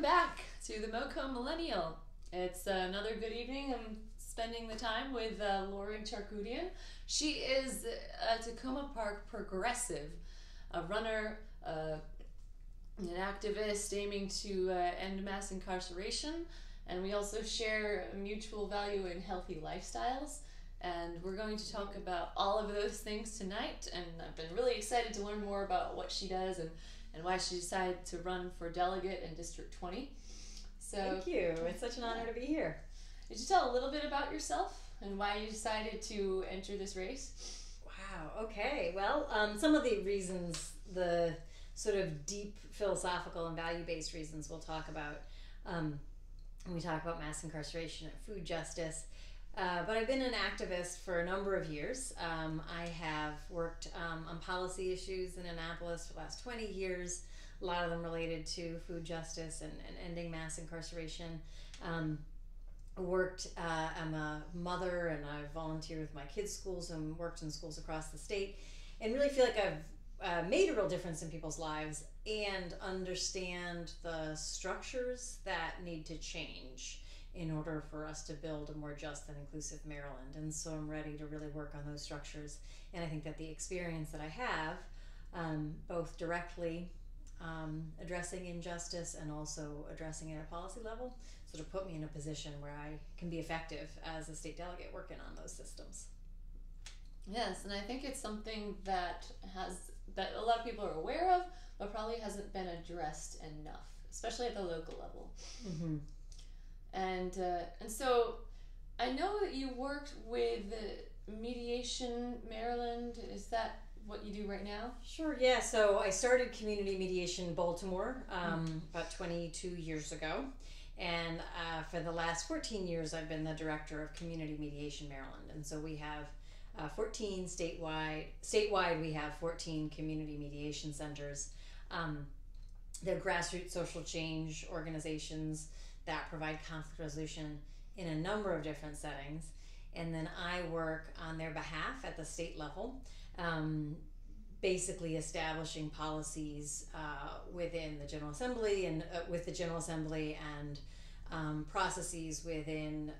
Welcome back to the MoCo Millennial. It's another good evening. I'm spending the time with Lorig Charkoudian. She is a Tacoma Park progressive, a runner, an activist aiming to end mass incarceration, and we also share a mutual value in healthy lifestyles. And we're going to talk about all of those things tonight, and I've been really excited to learn more about what she does and why she decided to run for delegate in District 20. So, thank you. It's such an honor to be here. Did you tell a little bit about yourself and why you decided to enter this race? Wow, okay. Well, some of the reasons, the sort of deep philosophical and value-based reasons we'll talk about when we talk about mass incarceration and food justice. But I've been an activist for a number of years. I have worked on policy issues in Annapolis for the last 20 years, a lot of them related to food justice and ending mass incarceration. I'm a mother, and I volunteer with my kids' schools and worked in schools across the state, and really feel like I've made a real difference in people's lives and understand the structures that need to change in order for us to build a more just and inclusive Maryland. And so I'm ready to really work on those structures. And I think that the experience that I have, both directly addressing injustice and also addressing it at a policy level, sort of put me in a position where I can be effective as a state delegate working on those systems. Yes, and I think it's something that a lot of people are aware of, but probably hasn't been addressed enough, especially at the local level. Mm-hmm. And so I know that you worked with Mediation Maryland. Is that what you do right now? Sure, yeah. So I started Community Mediation Baltimore about 22 years ago. And for the last 14 years, I've been the director of Community Mediation Maryland. And so we have 14 statewide, we have 14 community mediation centers. They're grassroots social change organizations that provide conflict resolution in a number of different settings. And then I work on their behalf at the state level, basically establishing policies within the General Assembly and with the General Assembly and processes within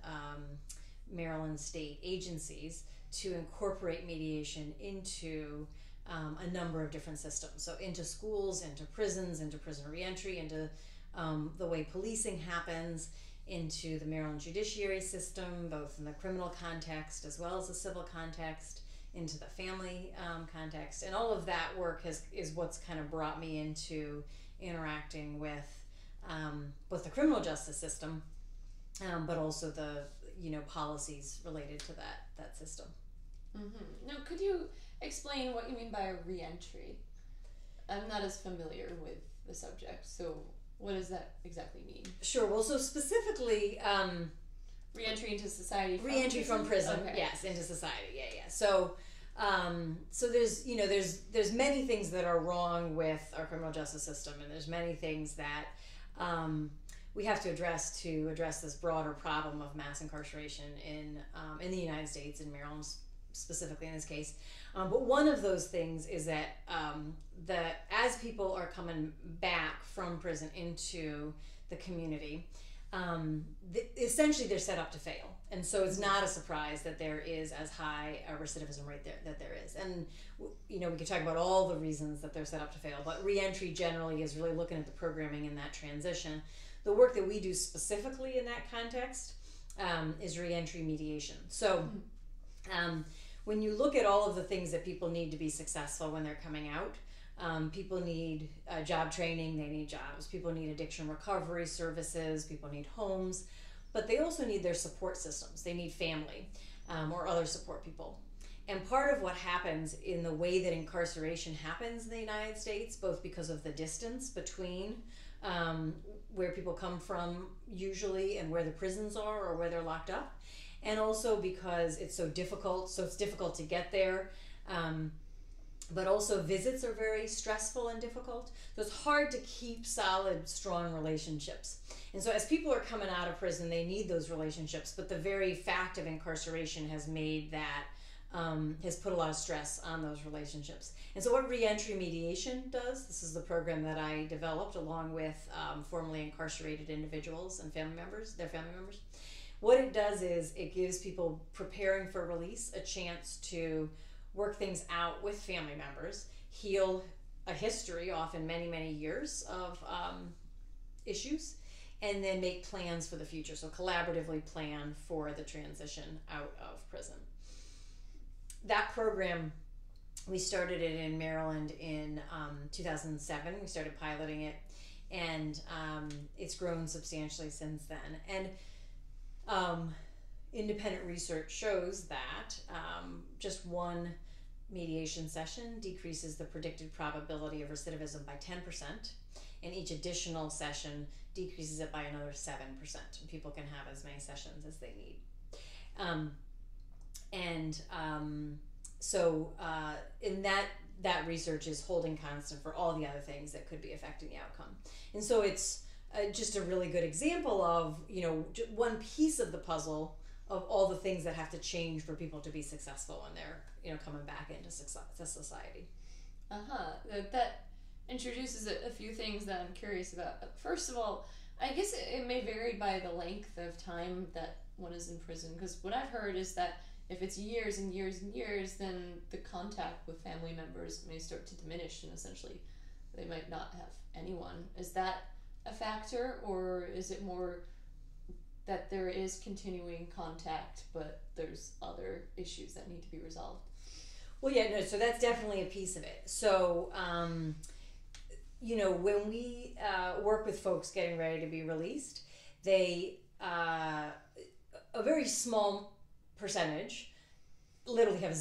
Maryland state agencies to incorporate mediation into a number of different systems. So into schools, into prisons, into prison reentry, into the way policing happens, into the Maryland judiciary system, both in the criminal context as well as the civil context, into the family context. And all of that work is what's kind of brought me into interacting with both the criminal justice system, but also the policies related to that system. Mm-hmm. Now, could you explain what you mean by reentry? I'm not as familiar with the subject, so what does that exactly mean? Sure. Well, so specifically, reentry into society. Reentry from prison. Okay. Yes, into society. Yeah. So, so there's many things that are wrong with our criminal justice system, and there's many things that we have to address this broader problem of mass incarceration in the United States, in Maryland specifically in this case. But one of those things is that as people are coming back from prison into the community, essentially they're set up to fail. And so it's not a surprise that there is as high a recidivism rate that there is. And we could talk about all the reasons that they're set up to fail, but reentry generally is really looking at the programming in that transition. The work that we do specifically in that context is reentry mediation. So when you look at all of the things that people need to be successful when they're coming out, people need job training, they need jobs, people need addiction recovery services, people need homes, but they also need their support systems. They need family or other support people. And part of what happens in the way that incarceration happens in the United States, both because of the distance between where people come from usually and where the prisons are or where they're locked up, and also because it's so difficult, so it's difficult to get there, but also visits are very stressful and difficult. So it's hard to keep solid, strong relationships. And so as people are coming out of prison, they need those relationships, but the very fact of incarceration has made that has put a lot of stress on those relationships. And so what Reentry mediation does, this is the program that I developed along with formerly incarcerated individuals and their family members. What it does is it gives people preparing for release a chance to work things out with family members, heal a history, often many, many years of issues, and then make plans for the future. So collaboratively plan for the transition out of prison. That program, we started it in Maryland in 2007. We started piloting it, and it's grown substantially since then. And independent research shows that just one mediation session decreases the predicted probability of recidivism by 10%, and each additional session decreases it by another 7%. And people can have as many sessions as they need. So in that research is holding constant for all the other things that could be affecting the outcome. And so it's just a really good example of, one piece of the puzzle of all the things that have to change for people to be successful when they're, coming back into society. That introduces a few things that I'm curious about. First of all, I guess it may vary by the length of time that one is in prison, because what I've heard is that if it's years and years and years, then the contact with family members may start to diminish, and essentially they might not have anyone. Is that a factor, or is it more that there is continuing contact, but there's other issues that need to be resolved? Well, yeah, no, so that's definitely a piece of it. So, when we work with folks getting ready to be released, they, a very small percentage literally have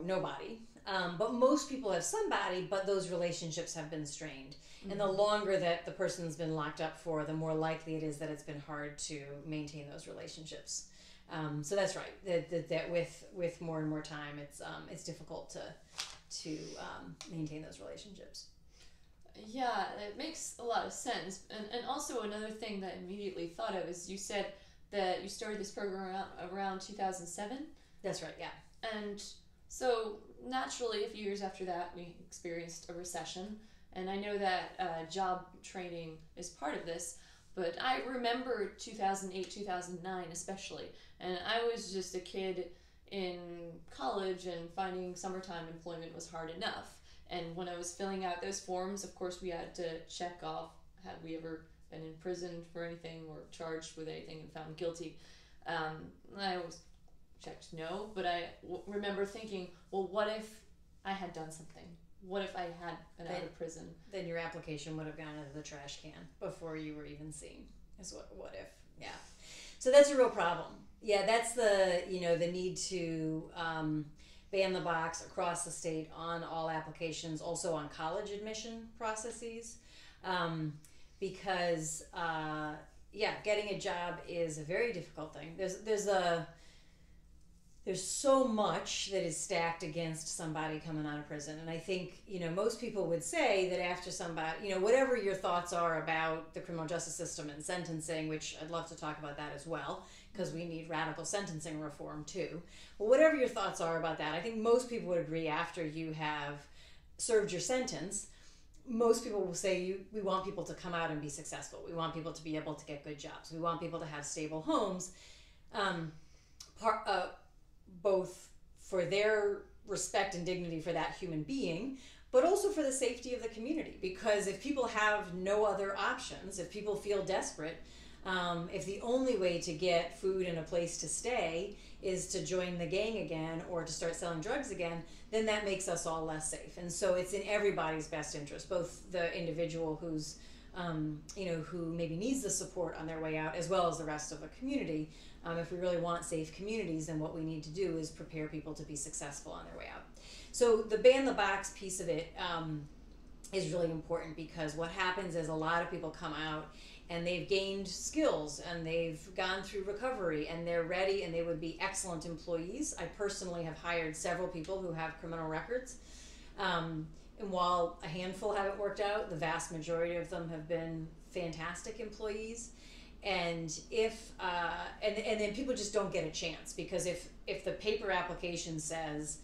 nobody. But most people have somebody, but those relationships have been strained. Mm-hmm. And the longer that the person's been locked up for, the more likely it is that it's been hard to maintain those relationships. So that's right. That with more and more time, it's difficult to maintain those relationships. Yeah, it makes a lot of sense. And also another thing that I immediately thought of is you said that you started this program around 2007? That's right, yeah. And so naturally, a few years after that, we experienced a recession. And I know that job training is part of this, but I remember 2008, 2009 especially. And I was just a kid in college, and finding summertime employment was hard enough. And when I was filling out those forms, of course, we had to check off, had we ever been in prison for anything or charged with anything and found guilty. I always checked no, but I remember thinking, well, what if I had done something? What if I had been out of prison? Then your application would have gone into the trash can before you were even seen. Is what if? Yeah. So that's a real problem. Yeah, that's the need to ban the box across the state on all applications, also on college admission processes, because getting a job is a very difficult thing. There's so much that is stacked against somebody coming out of prison. And I think, most people would say that after somebody, whatever your thoughts are about the criminal justice system and sentencing, which I'd love to talk about that as well, because we need radical sentencing reform too. But whatever your thoughts are about that, I think most people would agree after you have served your sentence, most people will say we want people to come out and be successful. We want people to be able to get good jobs. We want people to have stable homes. Both for their respect and dignity for that human being, but also for the safety of the community. Because if people have no other options, if people feel desperate, if the only way to get food and a place to stay is to join the gang again or to start selling drugs again, then that makes us all less safe. And so it's in everybody's best interest, both the individual who's who maybe needs the support on their way out, as well as the rest of the community. If we really want safe communities, then what we need to do is prepare people to be successful on their way out. So the ban the box piece of it is really important, because what happens is a lot of people come out and they've gained skills and they've gone through recovery and they're ready and they would be excellent employees. I personally have hired several people who have criminal records. And while a handful haven't worked out, the vast majority of them have been fantastic employees. And if and then people just don't get a chance, because if the paper application says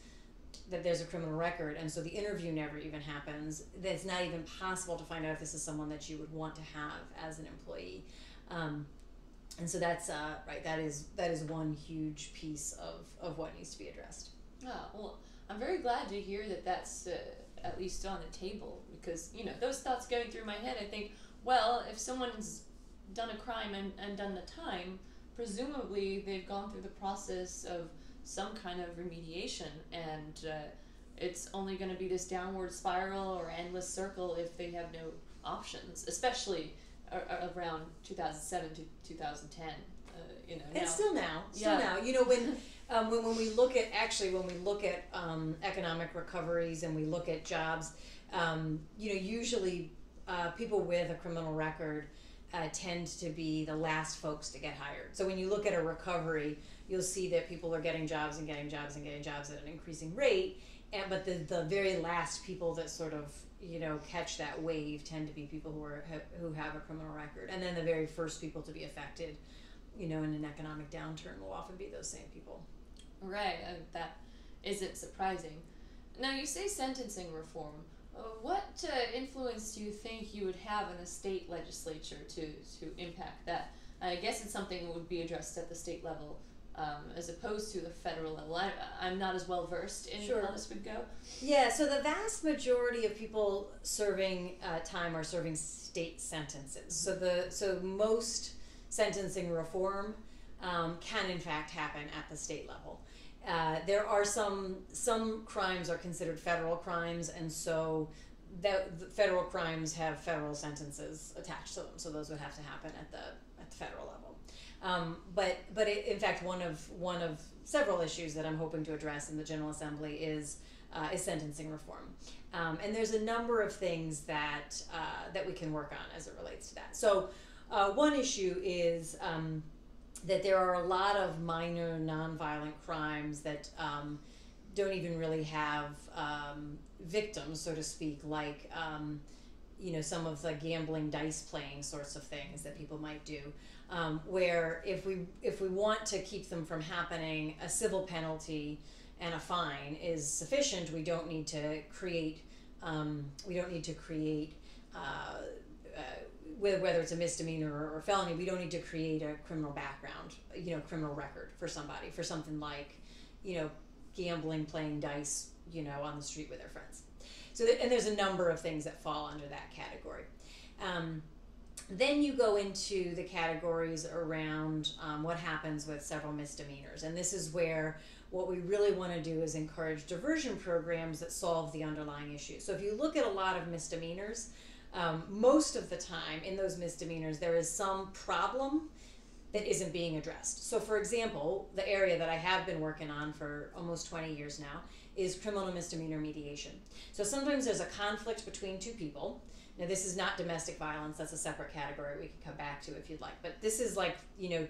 that there's a criminal record, and so the interview never even happens, then it's not even possible to find out if this is someone that you would want to have as an employee. And so that's right. That is one huge piece of what needs to be addressed. Oh, well, I'm very glad to hear that that's at least on the table, because those thoughts going through my head. I think, well, if someone's done a crime and done the time, presumably they've gone through the process of some kind of remediation, and it's only going to be this downward spiral or endless circle if they have no options, especially around 2007 to 2010. And still now, when we look at economic recoveries and we look at jobs, usually people with a criminal record tend to be the last folks to get hired. So when you look at a recovery, you'll see that people are getting jobs and getting jobs and getting jobs at an increasing rate, but the very last people that sort of catch that wave tend to be people who have a criminal record, and then the very first people to be affected in an economic downturn will often be those same people. Right, that isn't surprising. Now, you say sentencing reform. What influence do you think you would have in the state legislature to impact that? I guess it's something that would be addressed at the state level as opposed to the federal level. I'm not as well versed in how this would go. Yeah, so the vast majority of people serving time are serving state sentences. So most sentencing reform can in fact happen at the state level. There are some crimes are considered federal crimes, and so the federal crimes have federal sentences attached to them. So those would have to happen at the federal level. But in fact, one of several issues that I'm hoping to address in the General Assembly is sentencing reform. And there's a number of things that we can work on as it relates to that. So one issue is that there are a lot of minor nonviolent crimes that don't even really have victims, so to speak, like some of the gambling, dice playing sorts of things that people might do, where if we want to keep them from happening, a civil penalty and a fine is sufficient. We don't need to create whether it's a misdemeanor or felony, we don't need to create a criminal background, criminal record for somebody for something like, gambling, playing dice, on the street with their friends. So, and there's a number of things that fall under that category. Then you go into the categories around what happens with several misdemeanors, and this is where what we really want to do is encourage diversion programs that solve the underlying issues. So if you look at a lot of misdemeanors, most of the time in those misdemeanors there is some problem that isn't being addressed. So for example, the area that I have been working on for almost 20 years now is criminal and misdemeanor mediation. So sometimes there's a conflict between two people. Now this is not domestic violence, that's a separate category we can come back to if you'd like, but this is like,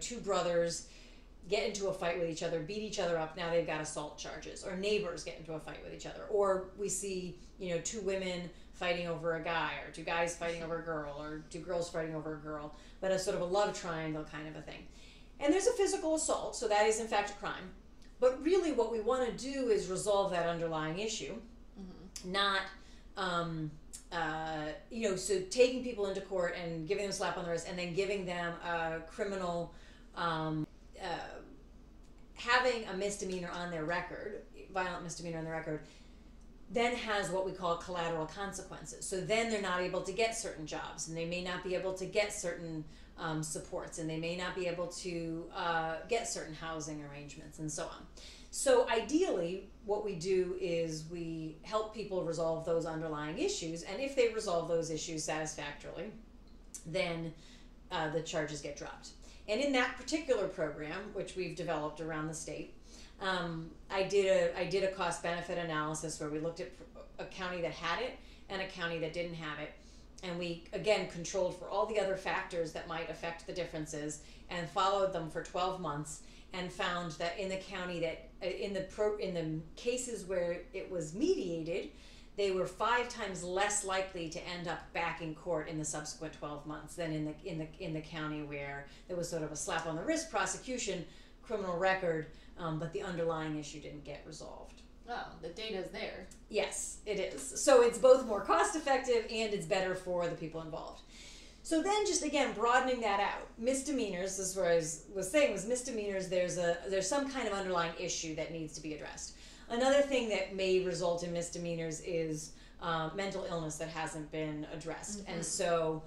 two brothers get into a fight with each other, beat each other up, now they've got assault charges, or neighbors get into a fight with each other, or we see, two women fighting over a guy, or two guys fighting over a girl, or two girls fighting over a girl, but a sort of a love triangle kind of a thing. And there's a physical assault, so that is in fact a crime. But really what we want to do is resolve that underlying issue, not, so taking people into court and giving them a slap on the wrist and then giving them a criminal, having a misdemeanor on their record, violent misdemeanor on their record, then has what we call collateral consequences. So then they're not able to get certain jobs, and they may not be able to get certain supports, and they may not be able to get certain housing arrangements, and so on. So ideally, what we do is we help people resolve those underlying issues, and if they resolve those issues satisfactorily, then the charges get dropped. And in that particular program, which we've developed around the state, I did a cost-benefit analysis where we looked at a county that had it and a county that didn't have it, and we again controlled for all the other factors that might affect the differences and followed them for 12 months, and found that in the county that in the cases where it was mediated, they were 5 times less likely to end up back in court in the subsequent 12 months than in the county where there was sort of a slap on the wrist prosecution, criminal record, but the underlying issue didn't get resolved. Oh, the data's there. Yes, it is. So it's both more cost effective and it's better for the people involved. So then, just again broadening that out, misdemeanors. This is what I was saying was misdemeanors. There's some kind of underlying issue that needs to be addressed. Another thing that may result in misdemeanors is mental illness that hasn't been addressed, and so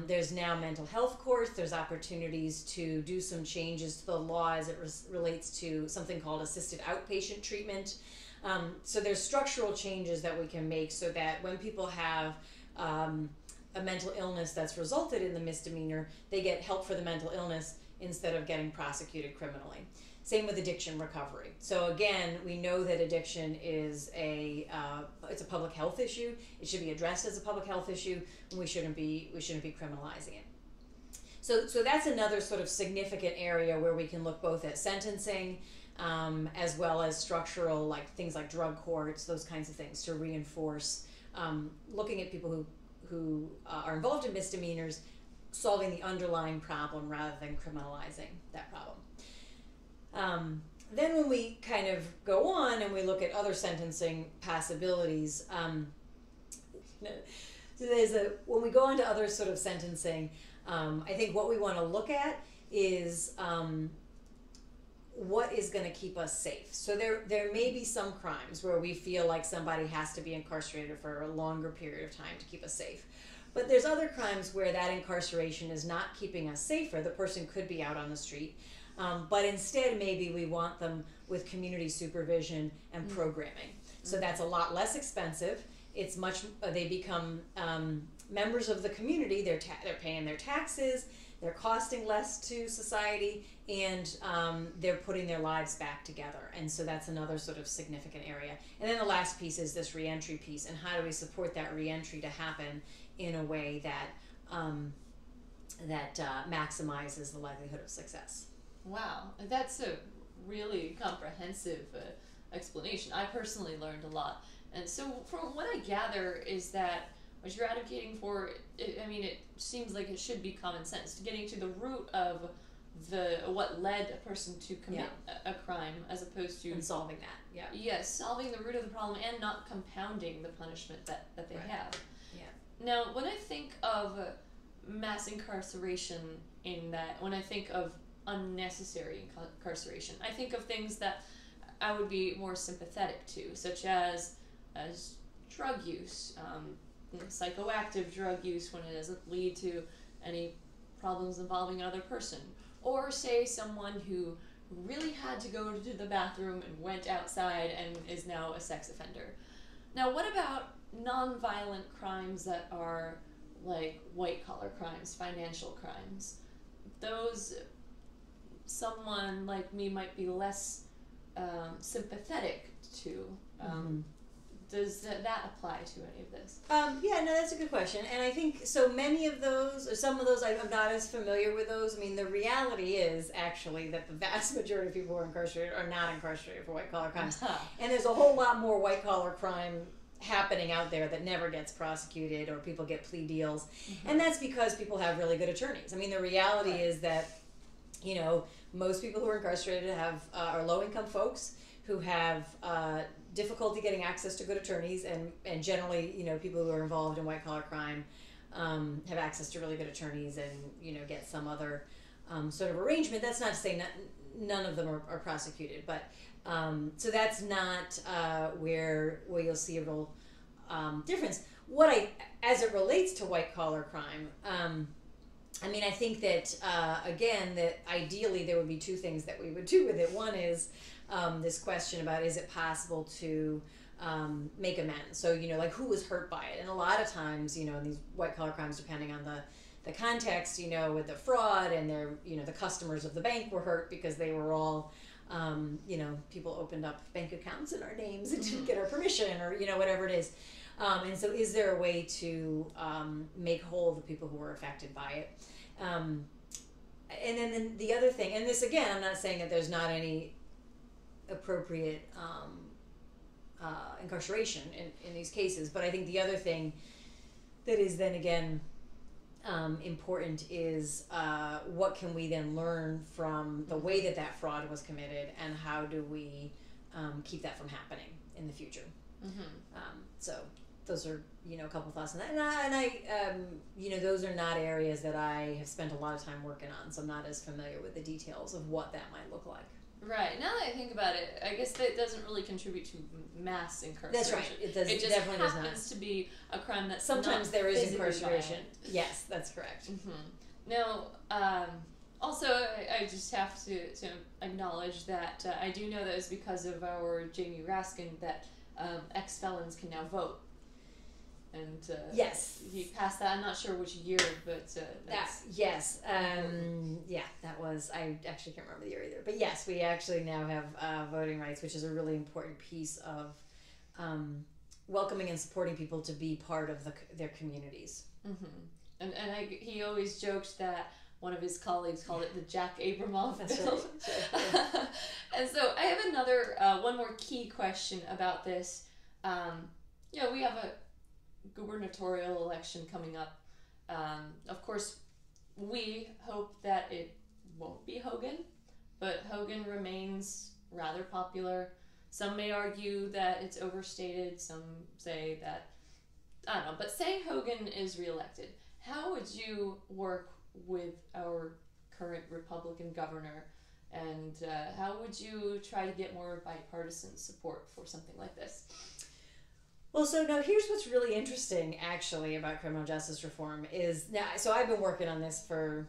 there's now mental health courts. There's opportunities to do some changes to the law as it relates to something called assisted outpatient treatment. So there's structural changes that we can make so that when people have a mental illness that's resulted in the misdemeanor, they get help for the mental illness instead of getting prosecuted criminally. Same with addiction recovery. So again, we know that addiction is it's a public health issue. It should be addressed as a public health issue, and we shouldn't be criminalizing it. So that's another sort of significant area where we can look both at sentencing as well as structural, like things like drug courts, those kinds of things, to reinforce looking at people who are involved in misdemeanors, solving the underlying problem rather than criminalizing that problem. Then when we kind of go on and we look at other sentencing possibilities, when we go on to other sort of sentencing, I think what we want to look at is what is going to keep us safe. So there may be some crimes where we feel like somebody has to be incarcerated for a longer period of time to keep us safe. But there's other crimes where that incarceration is not keeping us safer. The person could be out on the street. But instead, maybe we want them with community supervision and programming. So that's a lot less expensive. It's they become members of the community. They're paying their taxes. They're costing less to society, and they're putting their lives back together. And so that's another sort of significant area. And then the last piece is this reentry piece, and how do we support that reentry to happen in a way that maximizes the likelihood of success. Wow, that's a really comprehensive explanation. I personally learned a lot. And so from what I gather is that what you're advocating for, it seems like it should be common sense, to getting to the root of what led a person to commit a crime, as opposed to... And solving that, yeah. Yes, solving the root of the problem and not compounding the punishment that they have. Yeah. Now, when I think of mass incarceration when I think of unnecessary incarceration, I think of things that I would be more sympathetic to, such as drug use, psychoactive drug use when it doesn't lead to any problems involving another person, or say someone who really had to go to the bathroom and went outside and is now a sex offender. Now, what about non-violent crimes that are like white-collar crimes, financial crimes? Those, someone like me might be less sympathetic to. Does that apply to any of this? That's a good question. And I think so many of those, or some of those, I'm not as familiar with those. I mean, the reality is actually that the vast majority of people who are incarcerated are not incarcerated for white-collar crimes. And there's a whole lot more white-collar crime happening out there that never gets prosecuted, or people get plea deals. And that's because people have really good attorneys. I mean, the reality is that, most people who are incarcerated are low-income folks who have difficulty getting access to good attorneys, and generally, people who are involved in white-collar crime have access to really good attorneys and, get some other sort of arrangement. That's not to say none of them are prosecuted, but so that's not where you'll see a real difference. As it relates to white-collar crime, I think that, again, that ideally there would be two things that we would do with it. One is this question about, is it possible to make amends? So, like who was hurt by it? And a lot of times, in these white-collar crimes, depending on the context, with the fraud and the customers of the bank were hurt because they were all, people opened up bank accounts in our names and didn't get our permission, or, whatever it is. And so is there a way to make whole the people who were affected by it? And then the other thing, and this again, I'm not saying that there's not any appropriate incarceration in these cases. But I think the other thing that is then again important is what can we then learn from the way that fraud was committed, and how do we keep that from happening in the future. So those are, you know, a couple thoughts on that, and I you know, those are not areas that I have spent a lot of time working on, so I'm not as familiar with the details of what that might look like. Right. Now that I think about it, I guess that doesn't really contribute to mass incarceration. That's right. It does. It just definitely happens to be a crime that sometimes there is incarceration. Yes, that's correct. Now, also, I just have to acknowledge that I do know that it's because of our Jamie Raskin that ex-felons can now vote. And yes, he passed that. I'm not sure which year, but that's... Yes. Yeah, that was... I actually can't remember the year either. But yes, we actually now have voting rights, which is a really important piece of welcoming and supporting people to be part of their communities. And he always joked that one of his colleagues called it the Jack Abramoff bill. Right. And so I have another, one more key question about this. You know, we have a gubernatorial election coming up. Of course, we hope that it won't be Hogan, but Hogan remains rather popular. Some may argue that it's overstated. Some say that, I don't know, but say Hogan is reelected. How would you work with our current Republican governor, and how would you try to get more bipartisan support for something like this? Well, so now here's what's really interesting, actually, about criminal justice reform is now. So I've been working on this for,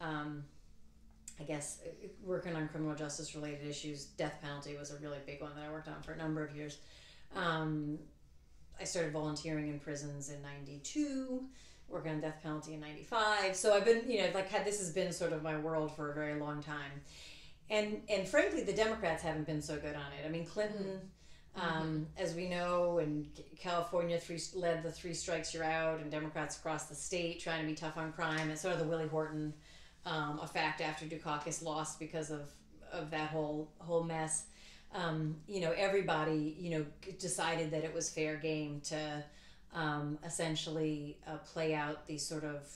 I guess, working on criminal justice related issues. Death penalty was a really big one that I worked on for a number of years. I started volunteering in prisons in '92, working on death penalty in '95. So I've been, you know, this has been sort of my world for a very long time, and frankly, the Democrats haven't been so good on it. I mean, Clinton. As we know, and California led the 3 strikes you're out, and Democrats across the state trying to be tough on crime. It's sort of the Willie Horton effect after Dukakis lost because of that whole mess. You know, everybody, you know, decided that it was fair game to essentially play out these sort of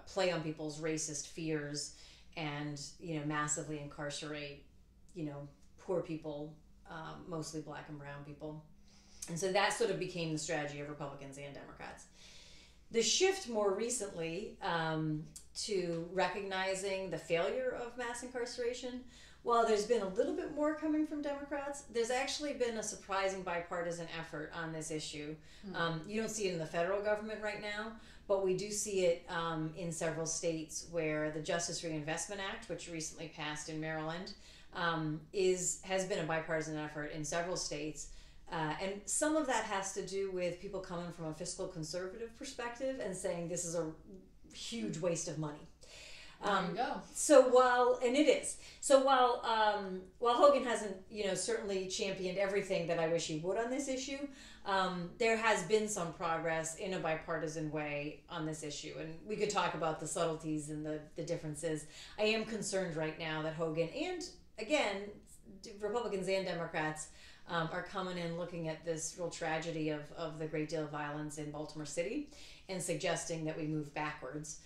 play on people's racist fears and, you know, massively incarcerate, you know, poor people. Mostly black and brown people. And so that sort of became the strategy of Republicans and Democrats. The shift more recently to recognizing the failure of mass incarceration, while there's been a little bit more coming from Democrats, there's actually been a surprising bipartisan effort on this issue. You don't see it in the federal government right now, but we do see it in several states where the Justice Reinvestment Act, which recently passed in Maryland, has been a bipartisan effort in several states, and some of that has to do with people coming from a fiscal conservative perspective and saying this is a huge waste of money. There you go. So while Hogan hasn't, you know, certainly championed everything that I wish he would on this issue, there has been some progress in a bipartisan way on this issue, and we could talk about the subtleties and the differences. I am concerned right now that Hogan and, again, Republicans and Democrats are coming in looking at this real tragedy of the great deal of violence in Baltimore City and suggesting that we move backwards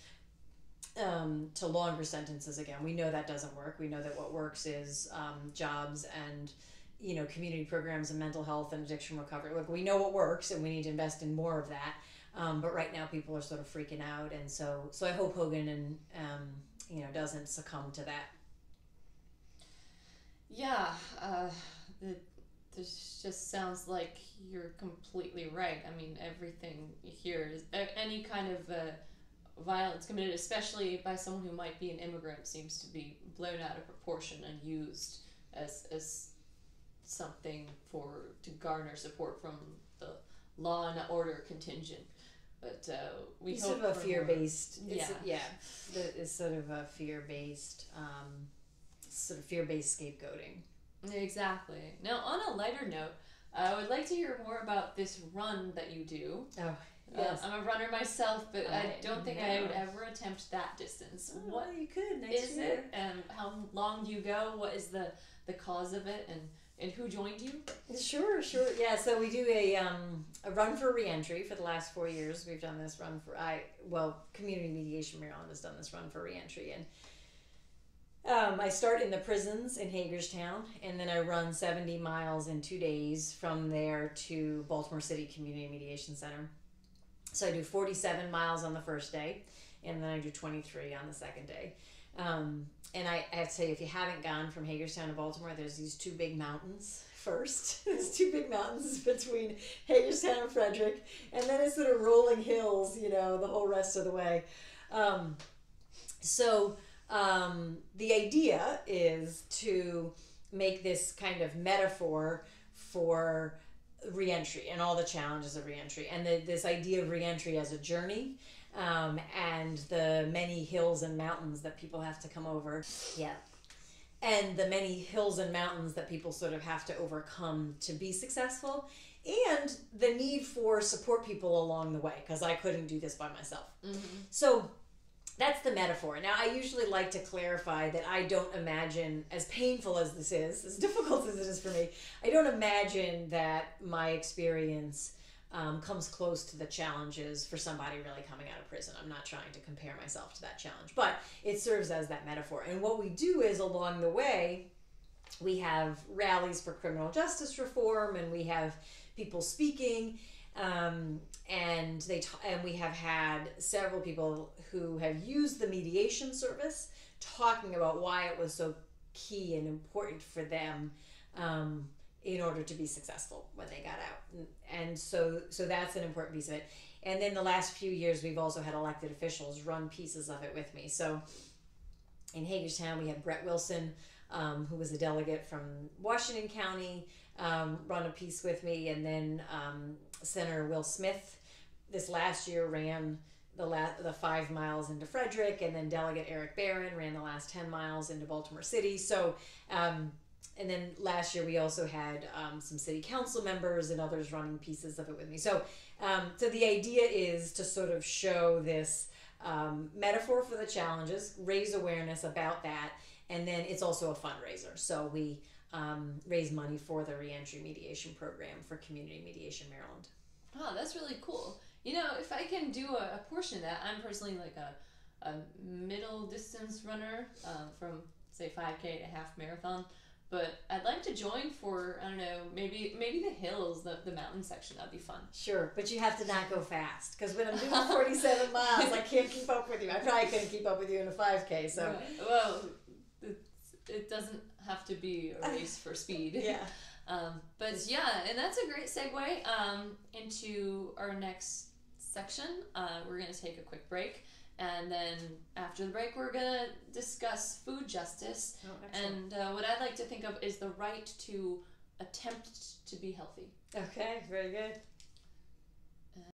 to longer sentences again. We know that doesn't work. We know that what works is jobs and, you know, community programs and mental health and addiction recovery. Look, we know what works, and we need to invest in more of that. But right now people are sort of freaking out, and so I hope Hogan and you know, doesn't succumb to that. Yeah, this just sounds like you're completely right. I mean, everything here is any kind of violence committed, especially by someone who might be an immigrant, seems to be blown out of proportion and used as something to garner support from the law and order contingent. But we it's hope sort of a fear-based. It's sort of a fear-based. Sort of fear-based scapegoating. Exactly. Now, on a lighter note, I would like to hear more about this run that you do. Oh, yes. I'm a runner myself, but I don't think I would ever attempt that distance. Oh, what you could next is year. it? And how long do you go? What is the cause of it? And and who joined you? Sure. Yeah, so we do a run for reentry for the last 4 years. We've done this run for Community Mediation Maryland has done this run for reentry, and I start in the prisons in Hagerstown, and then I run 70 miles in 2 days from there to Baltimore City Community Mediation Center. So I do 47 miles on the first day, and then I do 23 on the second day. And I have to tell you, if you haven't gone from Hagerstown to Baltimore, there's these two big mountains first. There's two big mountains between Hagerstown and Frederick, and then it's sort of rolling hills, the whole rest of the way. The idea is to make this kind of metaphor for reentry and all the challenges of reentry, and this idea of reentry as a journey, and the many hills and mountains that people have to come over. Yeah. And the many hills and mountains that people sort of have to overcome to be successful, and the need for support people along the way, because I couldn't do this by myself. Mm-hmm. So that's the metaphor. Now, I usually like to clarify that I don't imagine, as painful as this is, as difficult as it is for me, I don't imagine that my experience comes close to the challenges for somebody really coming out of prison. I'm not trying to compare myself to that challenge, but it serves as that metaphor. And what we do is, along the way, we have rallies for criminal justice reform, and we have people speaking, and we have had several people who have used the mediation service talking about why it was so key and important for them in order to be successful when they got out. And so that's an important piece of it. And then the last few years, we've also had elected officials run pieces of it with me. So in Hagerstown, we had Brett Wilson, who was a delegate from Washington County, run a piece with me. And then Senator Will Smith this last year ran the 5 miles into Frederick, and then Delegate Eric Barron ran the last 10 miles into Baltimore City. So, and then last year we also had some city council members and others running pieces of it with me. So, so the idea is to sort of show this metaphor for the challenges, raise awareness about that, and then it's also a fundraiser. So we raise money for the Reentry Mediation Program for Community Mediation Maryland. Oh, that's really cool. If I can do a portion of that, I'm personally like a middle distance runner from, say, 5K to half marathon. But I'd like to join for, I don't know, maybe the hills, the mountain section. That'd be fun. Sure, but you have to not go fast, because when I'm doing 47 miles, I can't keep up with you. I probably couldn't keep up with you in a 5K. So, right. Well, it doesn't have to be a race for speed. Yeah. But yeah, and that's a great segue into our next section. We're going to take a quick break. And then after the break, we're going to discuss food justice. Oh, excellent. And what I'd like to think of is the right to attempt to be healthy. Okay, very good.